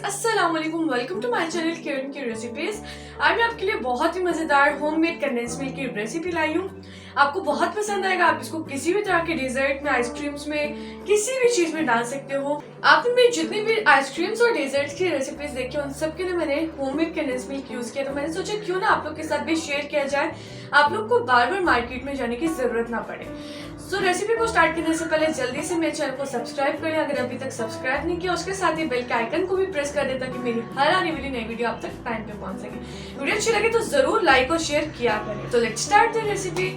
अस्सलाम वालेकुम, welcome to my channel किरण की रेसिपीज। आज मैं आपके लिए बहुत ही मजेदार होममेड कंडेंस मिल्क की रेसिपी लाई हूँ। आपको बहुत पसंद आएगा। आप इसको किसी भी तरह के डेजर्ट में, आइसक्रीम्स में, किसी भी चीज में डाल सकते हो। आपने मेरी जितनी भी आइसक्रीम्स और डेजर्ट्स की रेसिपीज देखी उन सब के लिए मैंने होममेड कंडेंस मिल्क यूज किया, तो मैंने सोचा क्यों ना आप लोग के साथ भी शेयर किया जाए, आप लोग को बार बार मार्केट में जाने की जरूरत ना पड़े। सो रेसिपी को स्टार्ट करने से पहले जल्दी से मेरे चैनल को सब्सक्राइब करें अगर अभी तक सब्सक्राइब नहीं किया। उसके साथ ही बेल के आइकन को भी प्रेस कर दें ताकि मेरी हर आने वाली नई वीडियो आप तक टाइम पे पहुंच सके। वीडियो अच्छी लगे तो जरूर लाइक और शेयर किया करें। तो लेट्स स्टार्ट द रेसिपी।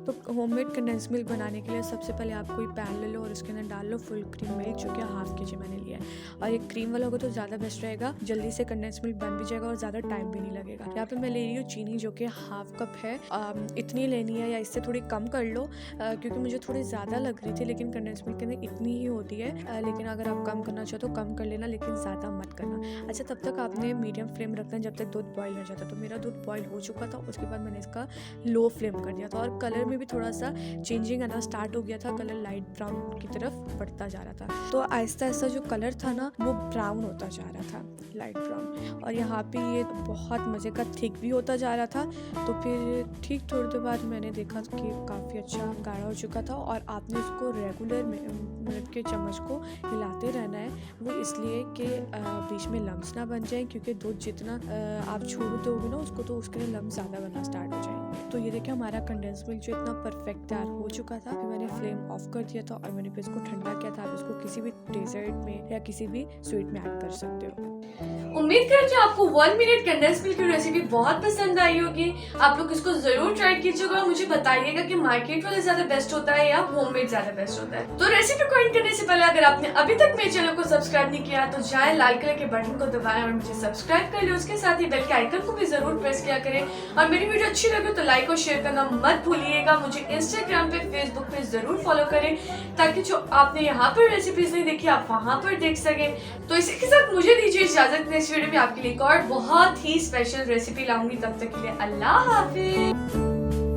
तो होममेड कंडेंस मिल्क बनाने के लिए सबसे पहले आप कोई पैन ले लो और उसके अंदर डाल लो फुल क्रीम मिल्क, जो कि हाफ के जी मैंने लिया है। और ये क्रीम वाला होगा तो ज़्यादा बेस्ट रहेगा, जल्दी से कंडेंस मिल्क बन भी जाएगा और ज़्यादा टाइम भी नहीं लगेगा। यहाँ पे मैं ले रही हूँ चीनी, जो कि हाफ कप है। इतनी लेनी है या इससे थोड़ी कम कर लो, क्योंकि मुझे थोड़ी ज़्यादा लग रही थी, लेकिन कंडेंस मिल्क के अंदर इतनी ही होती है। लेकिन अगर आप कम करना चाहो तो कम कर लेना, लेकिन ज़्यादा मत करना। अच्छा, तब तक आपने मीडियम फ्लेम रखना है जब तक दूध बॉयल हो जाता। तो मेरा दूध बॉयल हो चुका था, उसके बाद मैंने इसका लो फ्लेम कर दिया था और कलर में भी थोड़ा सा चेंजिंग आना स्टार्ट हो गया था। कलर लाइट ब्राउन की तरफ बढ़ता जा रहा था। तो आहिस्ता आहिस्ता जो कलर था ना वो ब्राउन होता जा रहा था, लाइट ब्राउन। और यहाँ पे ये बहुत मज़े का थिक भी होता जा रहा था। तो फिर ठीक थोड़ी देर बाद मैंने देखा कि काफ़ी अच्छा गाढ़ा हो चुका था। और आपने उसको रेगुलर मिनट के चम्मच को हिलाते रहना है, वो इसलिए कि बीच में लम्स ना बन जाए, क्योंकि दूध जितना आप छोड़ दोगे ना उसको तो उसके लिए लम्स ज़्यादा बनना स्टार्ट हो जाएंगे। तो ये देखिए हमारा कंडेंस मिल्क जो इतना परफेक्ट तैयार हो चुका था। फिर मैंने फ्लेम ऑफ कर दिया था और मैंने फिर इसको ठंडा किया था। आप इसको किसी भी डेजर्ट में या किसी भी स्वीट में ऐड कर सकते हो। उम्मीद करती हूँ आपको 1 मिनट कंडेंस मिल्क की रेसिपी बहुत पसंद आई होगी। आप लोग इसको जरूर ट्राई कीजिएगा और मुझे बताइएगा कि मार्केट वाला ज्यादा बेस्ट होता है या होममेड ज्यादा बेस्ट होता है। तो रेसिपी को एंड करने से पहले अगर आपने अभी तक मेरे चैनल को सब्सक्राइब नहीं किया तो जाए लाल कलर के बटन को दबाएं और मुझे सब्सक्राइब कर ले। उसके साथ ही बेल के आइकन को भी जरूर प्रेस किया करें। और मेरी वीडियो अच्छी लगे तो लाइक और शेयर करना मत भूलिएगा। मुझे इंस्टाग्राम पे, फेसबुक पे जरूर फॉलो करें ताकि जो आपने यहाँ पर रेसिपीज नहीं देखी आप वहाँ पर देख सके। तो इसी के साथ मुझे दीजिए इजाजत। नेक्स्ट वीडियो में आपके लिए एक और बहुत ही स्पेशल रेसिपी लाऊंगी। तब तक के लिए अल्लाह हाफिज।